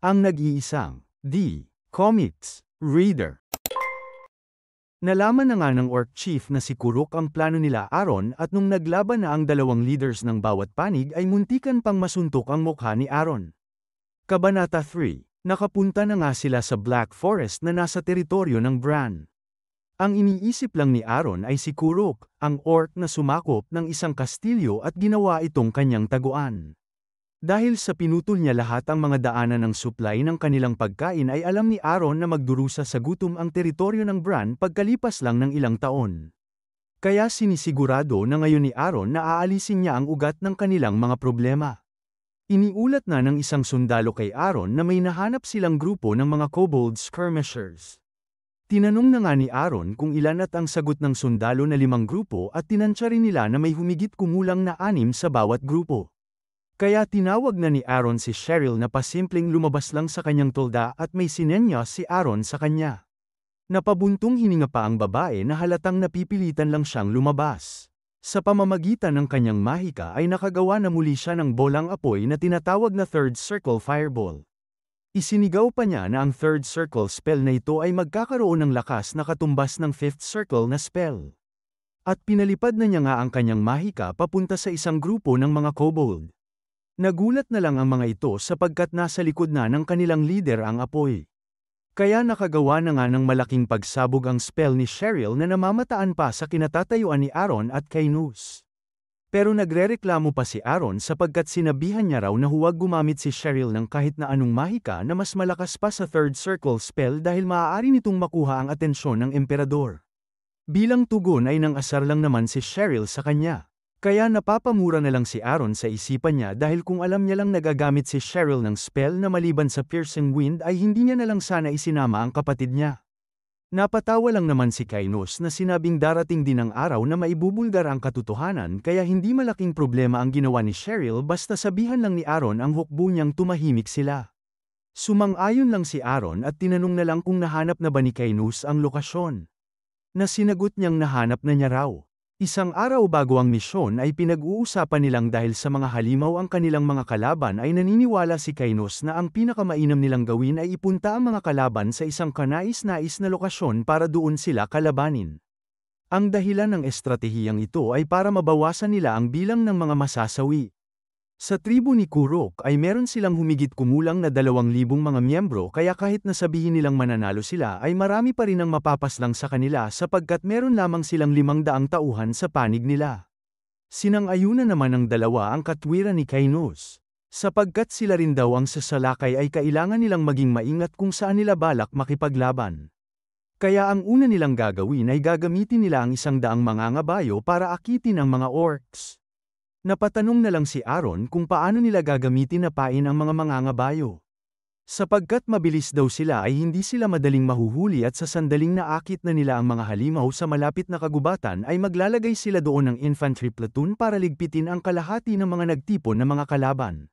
Ang nag-iisang Comics reader. Nalaman na nga ng Orc Chief na si Kuruk ang plano nila Aaron at nung naglaban na ang dalawang leaders ng bawat panig ay muntikan pang masuntok ang mukha ni Aaron. Kabanata 3. Nakapunta na nga sila sa Black Forest na nasa teritoryo ng Bran. Ang iniisip lang ni Aaron ay si Kuruk, ang orc na sumakop ng isang kastilyo at ginawa itong kanyang taguan. Dahil sa pinutol niya lahat ang mga daanan ng supply ng kanilang pagkain ay alam ni Aaron na magdurusa sa gutom ang teritoryo ng Bran pagkalipas lang ng ilang taon. Kaya sinisigurado na ngayon ni Aaron na aalisin niya ang ugat ng kanilang mga problema. Iniulat na ng isang sundalo kay Aaron na may nahanap silang grupo ng mga kobold skirmishers. Tinanong na nga ni Aaron kung ilan at ang sagot ng sundalo na 5 grupo at tinansya rin nila na may humigit kumulang na 6 sa bawat grupo. Kaya tinawag na ni Aaron si Cheryl na pasimpleng lumabas lang sa kanyang tolda at may sinenyas si Aaron sa kanya. Napabuntong hininga pa ang babae na halatang napipilitan lang siyang lumabas. Sa pamamagitan ng kanyang mahika ay nakagawa na muli siya ng bolang apoy na tinatawag na Third Circle Fireball. Isinigaw pa niya na ang Third Circle spell na ito ay magkakaroon ng lakas na katumbas ng Fifth Circle na spell. At pinalipad na niya nga ang kanyang mahika papunta sa isang grupo ng mga kobold. Nagulat na lang ang mga ito sapagkat nasa likod na ng kanilang leader ang apoy. Kaya nakagawa na nga ng malaking pagsabog ang spell ni Cheryl na namamataan pa sa kinatatayuan ni Aaron at kay Nus. Pero nagrereklamo pa si Aaron sapagkat sinabihan niya raw na huwag gumamit si Cheryl ng kahit na anong mahika na mas malakas pa sa Third Circle spell dahil maaari nitong makuha ang atensyon ng emperador. Bilang tugon ay nang asar lang naman si Cheryl sa kanya. Kaya napapamura na lang si Aaron sa isipan niya dahil kung alam niya lang nagagamit si Cheryl ng spell na maliban sa piercing wind ay hindi niya na lang sana isinama ang kapatid niya. Napatawa lang naman si Kainos na sinabing darating din ang araw na maibubulgar ang katotohanan kaya hindi malaking problema ang ginawa ni Cheryl basta sabihan lang ni Aaron ang hukbo niyang tumahimik sila. Sumang-ayon lang si Aaron at tinanong na lang kung nahanap na ba ni Kainos ang lokasyon. Na sinagot niyang nahanap na niya raw. Isang araw bago ang misyon ay pinag-uusapan nilang dahil sa mga halimaw ang kanilang mga kalaban ay naniniwala si Kainos na ang pinakamainam nilang gawin ay ipunta ang mga kalaban sa isang kanais-nais na lokasyon para doon sila kalabanin. Ang dahilan ng estratehiyang ito ay para mabawasan nila ang bilang ng mga masasawi. Sa tribo ni Kuruk ay meron silang humigit kumulang na 2,000 mga miyembro kaya kahit nasabihin nilang mananalo sila ay marami pa rin ang mapapaslang sa kanila sapagkat meron lamang silang 500 tauhan sa panig nila. Sinang-ayunan naman ng dalawa ang katwiran ni Kainos. Sapagkat sila rin daw ang sasalakay ay kailangan nilang maging maingat kung saan nila balak makipaglaban. Kaya ang una nilang gagawin ay gagamitin nila ang 100 mangangabayo para akitin ang mga orcs. Napatanong na lang si Aaron kung paano nila gagamitin na pain ang mga mangangabayo. Sapagkat mabilis daw sila ay hindi sila madaling mahuhuli at sa sandaling naakit na nila ang mga halimaw sa malapit na kagubatan ay maglalagay sila doon ng infantry platoon para ligpitin ang kalahati ng mga nagtipon na mga kalaban.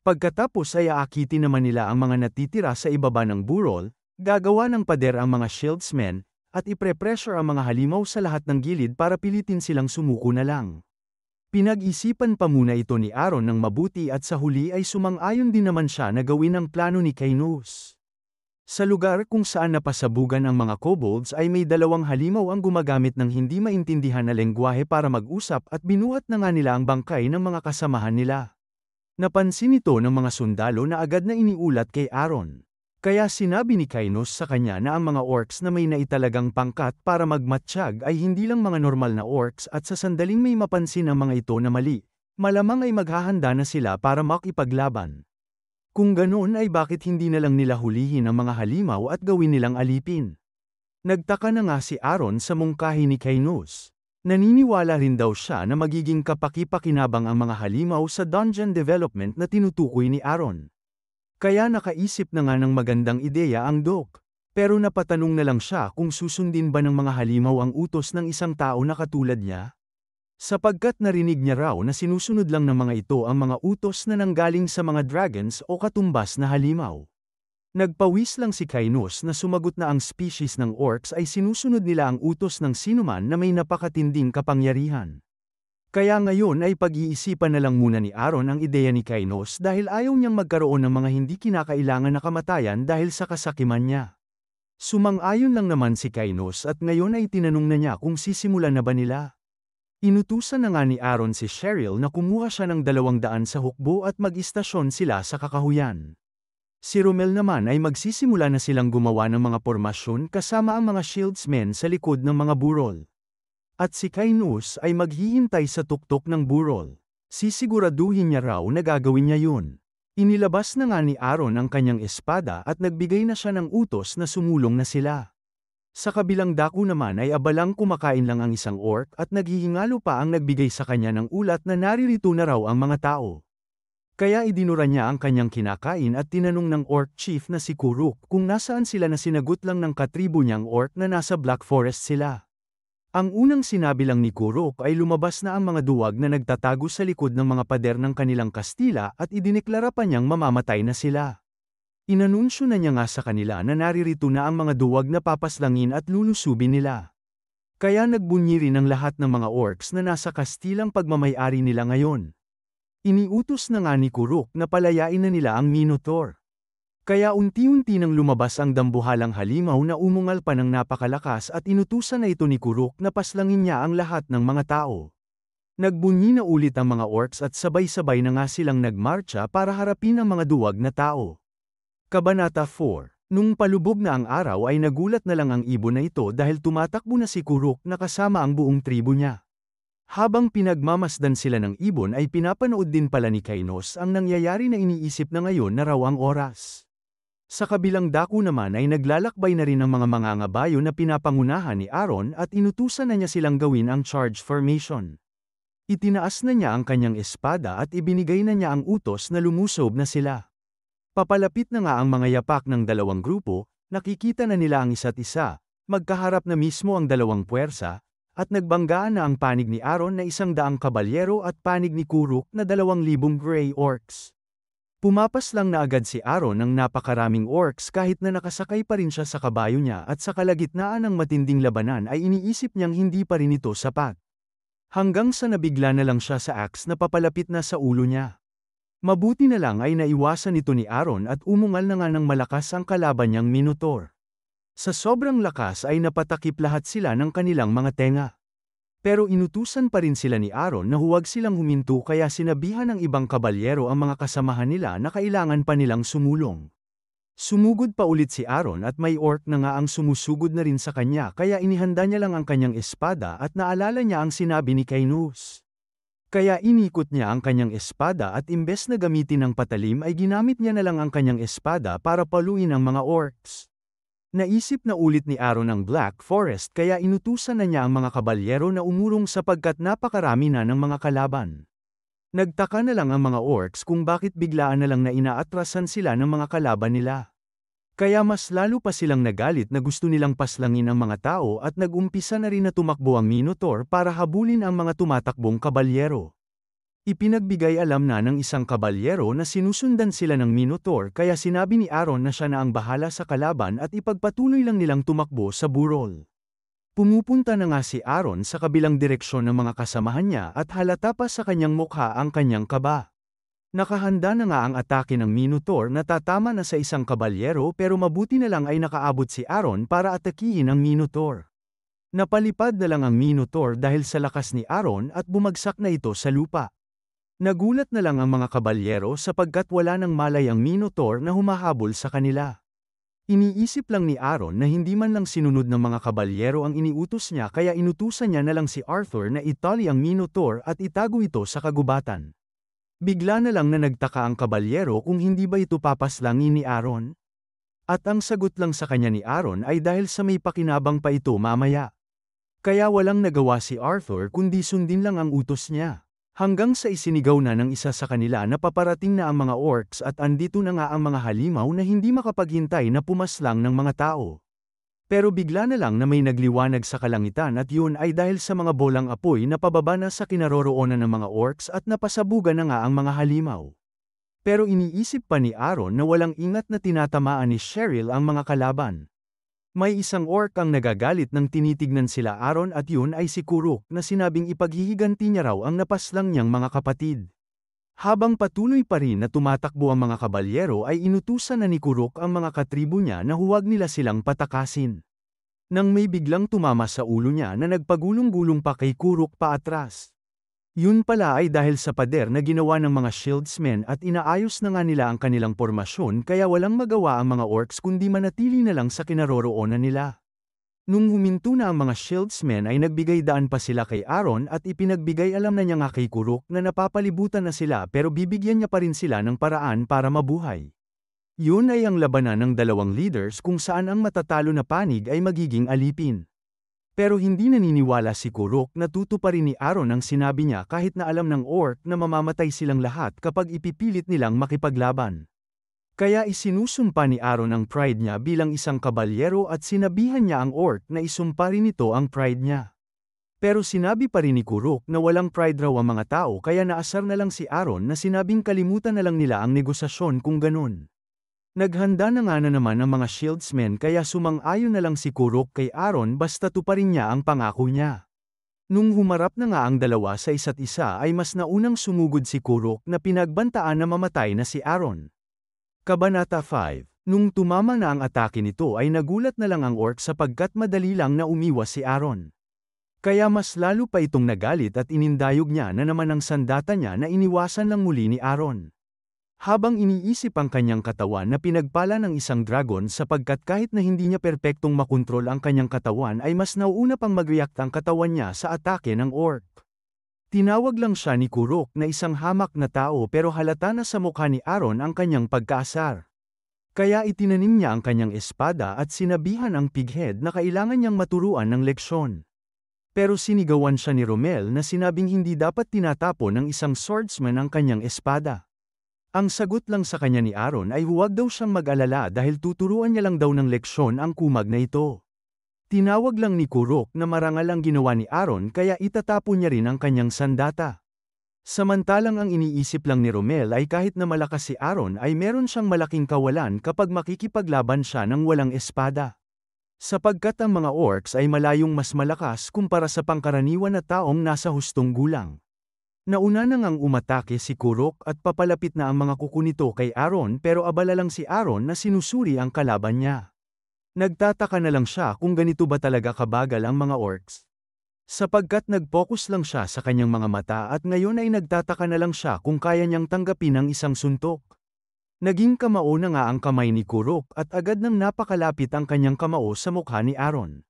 Pagkatapos ay aakitin naman nila ang mga natitira sa ibaba ng burol, gagawa ng pader ang mga shieldsmen, at ipre-pressure ang mga halimaw sa lahat ng gilid para pilitin silang sumuko na lang. Pinag-isipan pa muna ito ni Aaron ng mabuti at sa huli ay sumang-ayon din naman siya na gawin ang plano ni Kainos. Sa lugar kung saan napasabugan ang mga kobolds ay may 2 halimaw ang gumagamit ng hindi maintindihan na lengguwahe para mag-usap at binuhat na nga nila ang bangkay ng mga kasamahan nila. Napansin ito ng mga sundalo na agad na iniulat kay Aaron. Kaya sinabi ni Kainos sa kanya na ang mga orcs na may naitalagang pangkat para magmatsyag ay hindi lang mga normal na orcs at sa sandaling may mapansin ang mga ito na mali, malamang ay maghahanda na sila para makipaglaban. Kung ganoon ay bakit hindi na lang nila hulihin ang mga halimaw at gawin nilang alipin? Nagtaka na nga si Aaron sa mungkahi ni Kainos. Naniniwala rin daw siya na magiging kapaki-pakinabang ang mga halimaw sa dungeon development na tinutukoy ni Aaron. Kaya nakaisip na nga ng magandang ideya ang Doc. Pero napatanong na lang siya kung susundin ba ng mga halimaw ang utos ng isang tao na katulad niya? Sapagkat narinig niya raw na sinusunod lang ng mga ito ang mga utos na nanggaling sa mga dragons o katumbas na halimaw. Nagpawis lang si Kainos na sumagot na ang species ng orcs ay sinusunod nila ang utos ng sinuman na may napakatinding kapangyarihan. Kaya ngayon ay pag-iisipan na lang muna ni Aaron ang ideya ni Kainos dahil ayaw niyang magkaroon ng mga hindi kinakailangan na kamatayan dahil sa kasakiman niya. Sumang-ayon lang naman si Kainos at ngayon ay tinanong na niya kung sisimulan na ba nila. Inutusan na nga ni Aaron si Cheryl na kumuha siya ng 200 sa hukbo at mag-istasyon sila sa kakahuyan. Si Romel naman ay magsisimula na silang gumawa ng mga pormasyon kasama ang mga shieldsmen sa likod ng mga burol. At si Kainos ay maghihintay sa tuktok ng burol. Sisiguraduhin niya raw na gagawin niya yun. Inilabas na nga ni Aaron ang kanyang espada at nagbigay na siya ng utos na sumulong na sila. Sa kabilang dako naman ay abalang kumakain lang ang isang orc at naghihingalo pa ang nagbigay sa kanya ng ulat na naririto na raw ang mga tao. Kaya idinura niya ang kanyang kinakain at tinanong ng orc chief na si Kuruk kung nasaan sila na sinagot lang ng katribo niyang orc na nasa Black Forest sila. Ang unang sinabi lang ni Kuruk ay lumabas na ang mga duwag na nagtatago sa likod ng mga pader ng kanilang Kastila at idineklara pa niyang mamamatay na sila. Inanunsyo na niya nga sa kanila na naririto na ang mga duwag na papaslangin at lulusubin nila. Kaya nagbunyi rin ang lahat ng mga orcs na nasa Kastilang pagmamayari nila ngayon. Iniutos na nga ni Kuruk na palayain na nila ang Minotaur. Kaya unti-unti nang lumabas ang dambuhalang halimaw na umungal pa ng napakalakas at inutusan na ito ni Kuruk na paslangin niya ang lahat ng mga tao. Nagbunyi na ulit ang mga orcs at sabay-sabay na nga silang nagmarcha para harapin ang mga duwag na tao. Kabanata 4. Nung palubog na ang araw ay nagulat na lang ang ibon na ito dahil tumatakbo na si Kuruk na kasama ang buong tribo niya. Habang pinagmamasdan sila ng ibon ay pinapanood din pala ni Kainos ang nangyayari na iniisip na ngayon na raw ang oras. Sa kabilang dako naman ay naglalakbay na rin ang mga mangangabayo na pinapangunahan ni Aaron at inutusan na niya silang gawin ang charge formation. Itinaas na niya ang kanyang espada at ibinigay na niya ang utos na lumusob na sila. Papalapit na nga ang mga yapak ng dalawang grupo, nakikita na nila ang isa't isa, magkaharap na mismo ang dalawang puwersa, at nagbanggaan na ang panig ni Aaron na 100 kabalyero at panig ni Kuruk na 2,000 gray orcs. Pumapas lang na agad si Aaron ng napakaraming orcs kahit na nakasakay pa rin siya sa kabayo niya at sa kalagitnaan ng matinding labanan ay iniisip niyang hindi pa rin ito sapat. Hanggang sa nabigla na lang siya sa axe na papalapit na sa ulo niya. Mabuti na lang ay naiwasan ito ni Aaron at umungal na nga ng malakas ang kalaban niyang Minotaur. Sa sobrang lakas ay napatakip lahat sila ng kanilang mga tenga. Pero inutusan pa rin sila ni Aaron na huwag silang huminto kaya sinabihan ng ibang kabalyero ang mga kasamahan nila na kailangan pa nilang sumulong. Sumugod pa ulit si Aaron at may orc na nga ang sumusugod na rin sa kanya kaya inihanda niya lang ang kanyang espada at naalala niya ang sinabi ni Kainos. Kaya inikot niya ang kanyang espada at imbes na gamitin ng patalim ay ginamit niya na lang ang kanyang espada para paluin ang mga orcs. Naisip na ulit ni Aaron ang Black Forest kaya inutusan na niya ang mga kabalyero na umurong sapagkat napakarami na ng mga kalaban. Nagtaka na lang ang mga orcs kung bakit biglaan na lang na inaatrasan sila ng mga kalaban nila. Kaya mas lalo pa silang nagalit na gusto nilang paslangin ang mga tao at nag-umpisa na rin na tumakbo ang Minotaur para habulin ang mga tumatakbong kabalyero. Ipinagbigay alam na ng isang kabalyero na sinusundan sila ng Minotaur kaya sinabi ni Aaron na siya na ang bahala sa kalaban at ipagpatuloy lang nilang tumakbo sa burol. Pumupunta na nga si Aaron sa kabilang direksyon ng mga kasamahan niya at halata pa sa kanyang mukha ang kanyang kaba. Nakahanda na nga ang atake ng Minotaur na tatama na sa isang kabalyero pero mabuti na lang ay nakaabot si Aaron para atakihin ang Minotaur. Napalipad na lang ang Minotaur dahil sa lakas ni Aaron at bumagsak na ito sa lupa. Nagulat na lang ang mga kabalyero sapagkat wala nang malay ang Minotaur na humahabol sa kanila. Iniisip lang ni Aaron na hindi man lang sinunod ng mga kabalyero ang iniutos niya kaya inutusan niya na lang si Arthur na itali ang Minotaur at itago ito sa kagubatan. Bigla na lang na nagtaka ang kabalyero kung hindi ba ito papaslangin ni Aaron? At ang sagot lang sa kanya ni Aaron ay dahil sa may pakinabang pa ito mamaya. Kaya walang nagawa si Arthur kundi sundin lang ang utos niya. Hanggang sa isinigaw na ng isa sa kanila na paparating na ang mga orcs at andito na nga ang mga halimaw na hindi makapaghintay na pumaslang ng mga tao. Pero bigla na lang na may nagliwanag sa kalangitan at yun ay dahil sa mga bolang apoy na pababa na sa kinaroroonan ng mga orcs at napasabugan na nga ang mga halimaw. Pero iniisip pa ni Aaron na walang ingat na tinatamaan ni Cheryl ang mga kalaban. May isang orc ang nagagalit nang tinitignan sila Aaron at yun ay si Kuruk na sinabing ipaghihiganti niya raw ang napaslang niyang mga kapatid. Habang patuloy pa rin na tumatakbo ang mga kabalyero ay inutusan na ni Kuruk ang mga katribo niya na huwag nila silang patakasin. Nang may biglang tumama sa ulo niya na nagpagulong-gulong pa kay Kuruk paatras. Yun pala ay dahil sa pader na ginawa ng mga shieldsmen at inaayos na nga nila ang kanilang pormasyon kaya walang magawa ang mga orcs kundi manatili na lang sa kinaroroonan nila. Nung huminto na ang mga shieldsmen ay nagbigay daan pa sila kay Aaron at ipinagbigay alam na niya nga kay Kuruk na napapalibutan na sila pero bibigyan niya pa rin sila ng paraan para mabuhay. Yun ay ang labanan ng dalawang leaders kung saan ang matatalo na panig ay magiging alipin. Pero hindi naniniwala si Kuruk na tutuparin ni Aaron ang sinabi niya kahit na alam ng orc na mamamatay silang lahat kapag ipipilit nilang makipaglaban. Kaya isinusumpa ni Aaron ang pride niya bilang isang kabalyero at sinabihan niya ang orc na isumpa rin nito ang pride niya. Pero sinabi pa rin ni Kuruk na walang pride raw ang mga tao kaya naasar na lang si Aaron na sinabing kalimutan na lang nila ang negosasyon kung ganun. Naghanda na nga na naman ang mga shieldsmen kaya sumang-ayon na lang si Kuruk kay Aaron basta tuparin niya ang pangako niya. Nung humarap na nga ang dalawa sa isa't isa ay mas naunang sumugod si Kuruk na pinagbantaan na mamatay na si Aaron. Kabanata 5. Nung tumama na ang atake nito ay nagulat na lang ang orc sapagkat madali lang na umiwas si Aaron. Kaya mas lalo pa itong nagalit at inindayog niya na naman ang sandata niya na iniwasan lang muli ni Aaron. Habang iniisip ang kanyang katawan na pinagpala ng isang dragon sapagkat kahit na hindi niya perpektong makontrol ang kanyang katawan ay mas nauuna pang mag-react ang katawan niya sa atake ng orc. Tinawag lang siya ni Kuruk na isang hamak na tao pero halata na sa mukha ni Aaron ang kanyang pagkaasar. Kaya itinanim niya ang kanyang espada at sinabihan ang pighead na kailangan niyang maturuan ng leksyon. Pero sinigawan siya ni Rommel na sinabing hindi dapat tinatapon ng isang swordsman ang kanyang espada. Ang sagot lang sa kanya ni Aaron ay huwag daw siyang mag-alala dahil tuturuan niya lang daw ng leksyon ang kumag na ito. Tinawag lang ni Kuruk na marangal ang ginawa ni Aaron kaya itatapon niya rin ang kanyang sandata. Samantalang ang iniisip lang ni Rommel ay kahit na malakas si Aaron ay meron siyang malaking kawalan kapag makikipaglaban siya ng walang espada. Sapagkat ang mga orcs ay malayong mas malakas kumpara sa pangkaraniwan na taong nasa hustong gulang. Nauna na ngang umatake si Kuruk at papalapit na ang mga kuko nito kay Aaron pero abala lang si Aaron na sinusuri ang kalaban niya. Nagtataka na lang siya kung ganito ba talaga kabagal ang mga orcs. Sapagkat nag-focus lang siya sa kanyang mga mata at ngayon ay nagtataka na lang siya kung kaya niyang tanggapin ang isang suntok. Naging kamao na nga ang kamay ni Kuruk at agad nang napakalapit ang kanyang kamao sa mukha ni Aaron.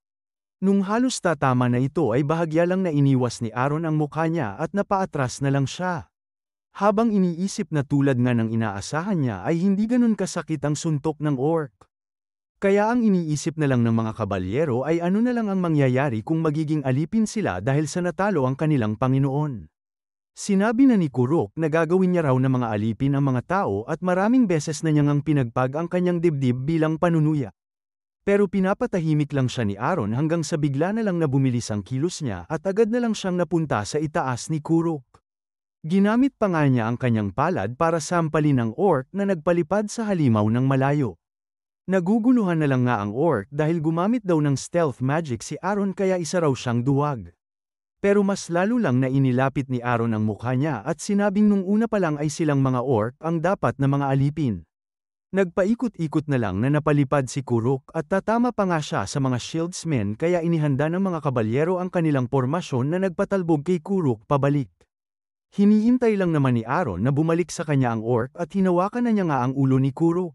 Nung halos tatama na ito ay bahagya lang na iniwas ni Aaron ang mukha niya at napaatras na lang siya. Habang iniisip na tulad nga ng inaasahan niya ay hindi ganun kasakit ang suntok ng orc. Kaya ang iniisip na lang ng mga kabalyero ay ano na lang ang mangyayari kung magiging alipin sila dahil sa natalo ang kanilang Panginoon. Sinabi na ni Kuruk na gagawin niya raw na mga alipin ang mga tao at maraming beses na niyang pinagpag ang kanyang dibdib bilang panunuya. Pero pinapatahimik lang siya ni Aaron hanggang sa bigla na lang na bumilis ang kilos niya at agad na lang siyang napunta sa itaas ni Kuruk. Ginamit pa nga niya ang kanyang palad para sampalin ang orc na nagpalipad sa halimaw ng malayo. Naguguluhan na lang nga ang orc dahil gumamit daw ng stealth magic si Aaron kaya isa raw siyang duwag. Pero mas lalo lang na inilapit ni Aaron ang mukha niya at sinabing nung una pa lang ay silang mga orc ang dapat na mga alipin. Nagpaikot-ikot na lang na napalipad si Kuruk at tatama pa nga siya sa mga shieldsmen kaya inihanda ng mga kabalyero ang kanilang pormasyon na nagpatalbog kay Kuruk pabalik. Hinihintay lang naman ni Aaron na bumalik sa kanya ang orc at hinawakan na niya nga ang ulo ni Kuruk.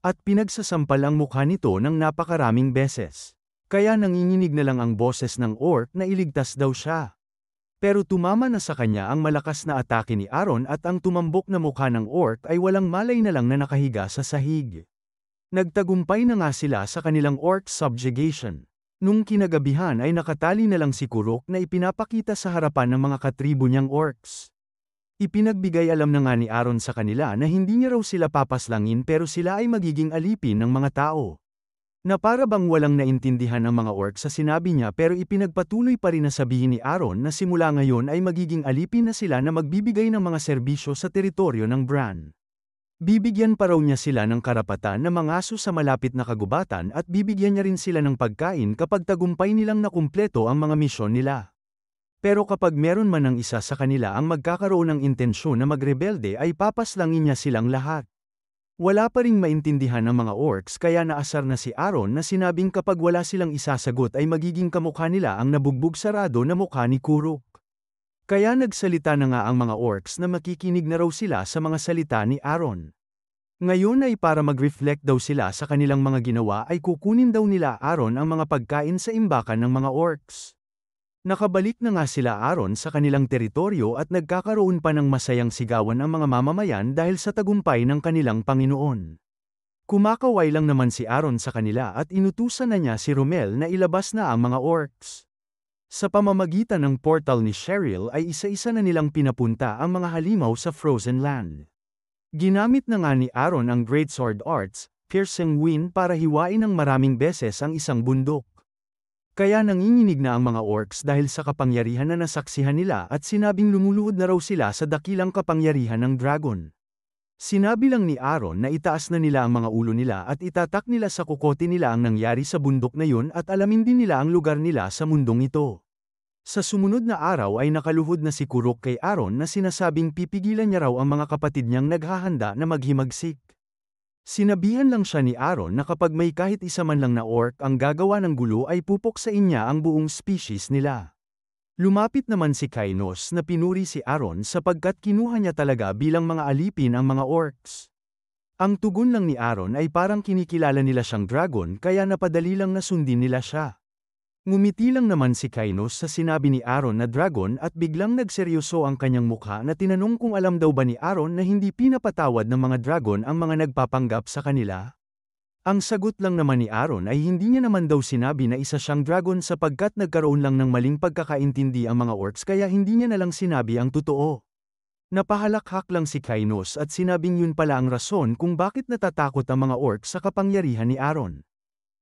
At pinagsasampal ang mukha nito ng napakaraming beses. Kaya nanginginig na lang ang boses ng orc na iligtas daw siya. Pero tumama na sa kanya ang malakas na atake ni Aaron at ang tumambok na mukha ng orc ay walang malay na lang na nakahiga sa sahig. Nagtagumpay na nga sila sa kanilang orc subjugation. Nung kinagabihan ay nakatali na lang si Kuruk na ipinapakita sa harapan ng mga katribo niyang orcs. Ipinagbigay alam na nga ni Aaron sa kanila na hindi niya raw sila papaslangin pero sila ay magiging alipin ng mga tao. Na para bang walang naintindihan ang mga orc sa sinabi niya pero ipinagpatuloy pa rin na sabihin ni Aaron na simula ngayon ay magiging alipin na sila na magbibigay ng mga serbisyo sa teritoryo ng Bran. Bibigyan pa raw niya sila ng karapatan na mangaso sa malapit na kagubatan at bibigyan niya rin sila ng pagkain kapag tagumpay nilang nakumpleto ang mga misyon nila. Pero kapag meron man ang isa sa kanila ang magkakaroon ng intensyon na magrebelde ay papaslangin niya silang lahat. Wala pa ring maintindihan ang mga orcs kaya naasar na si Aaron na sinabing kapag wala silang isasagot ay magiging kamukha nila ang nabugbog sarado na mukha ni Kuruk. Kaya nagsalita na nga ang mga orcs na makikinig na raw sila sa mga salita ni Aaron. Ngayon ay para mag-reflect daw sila sa kanilang mga ginawa ay kukunin daw nila Aaron ang mga pagkain sa imbakan ng mga orcs. Nakabalik na nga sila Aaron sa kanilang teritoryo at nagkakaroon pa ng masayang sigawan ang mga mamamayan dahil sa tagumpay ng kanilang Panginoon. Kumakaway lang naman si Aaron sa kanila at inutusan na niya si Rommel na ilabas na ang mga orcs. Sa pamamagitan ng portal ni Cheryl ay isa-isa na nilang pinapunta ang mga halimaw sa Frozen Land. Ginamit na nga ni Aaron ang Great Sword Arts, Piercing Wind para hiwain ng maraming beses ang isang bundok. Kaya nanginginig na ang mga orcs dahil sa kapangyarihan na nasaksihan nila at sinabing lumuluhod na raw sila sa dakilang kapangyarihan ng dragon. Sinabi lang ni Aaron na itaas na nila ang mga ulo nila at itatak nila sa kukote nila ang nangyari sa bundok na yun at alamin din nila ang lugar nila sa mundong ito. Sa sumunod na araw ay nakaluhod na si Kuruk kay Aaron na sinasabing pipigilan niya raw ang mga kapatid niyang naghahanda na maghimagsik. Sinabihan lang siya ni Aaron na kapag may kahit isa man lang na orc ang gagawa ng gulo ay pupuksain niya ang buong species nila. Lumapit naman si Kainos na pinuri si Aaron sapagkat kinuha niya talaga bilang mga alipin ang mga orcs. Ang tugon lang ni Aaron ay parang kinikilala nila siyang dragon kaya napadali lang na sundin nila siya. Ngumiti lang naman si Kainos sa sinabi ni Aaron na dragon at biglang nagseryoso ang kanyang mukha na tinanong kung alam daw ba ni Aaron na hindi pinapatawad ng mga dragon ang mga nagpapanggap sa kanila. Ang sagot lang naman ni Aaron ay hindi niya naman daw sinabi na isa siyang dragon sapagkat nagkaroon lang ng maling pagkakaintindi ang mga orcs kaya hindi niya na lang sinabi ang totoo. Napahalakhak lang si Kainos at sinabing yun pala ang rason kung bakit natatakot ang mga orcs sa kapangyarihan ni Aaron.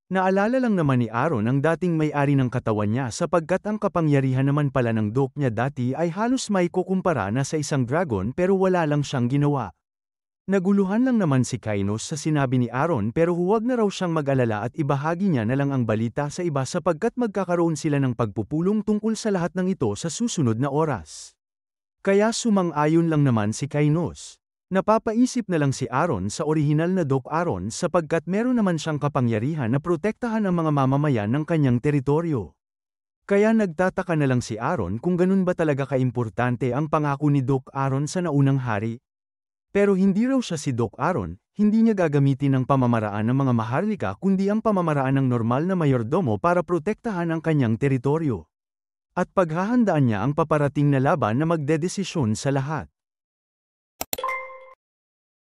Naalala lang naman ni Aaron ang dating may-ari ng katawan niya sapagkat ang kapangyarihan naman pala ng dope niya dati ay halos may kukumpara na sa isang dragon pero wala lang siyang ginawa. Naguluhan lang naman si Kainos sa sinabi ni Aaron pero huwag na raw siyang mag-alala at ibahagi niya na lang ang balita sa iba sapagkat magkakaroon sila ng pagpupulong tungkol sa lahat ng ito sa susunod na oras. Kaya sumang-ayon lang naman si Kainos. Napapaisip na lang si Aaron sa orihinal na Doc Aaron sapagkat meron naman siyang kapangyarihan na protektahan ang mga mamamayan ng kanyang teritoryo. Kaya nagtataka na lang si Aaron kung ganun ba talaga kaimportante ang pangako ni Doc Aaron sa naunang hari. Pero hindi raw siya si Doc Aaron, hindi niya gagamitin ang pamamaraan ng mga maharlika kundi ang pamamaraan ng normal na mayordomo para protektahan ang kanyang teritoryo. At paghahandaan niya ang paparating na laban na magdedesisyon sa lahat.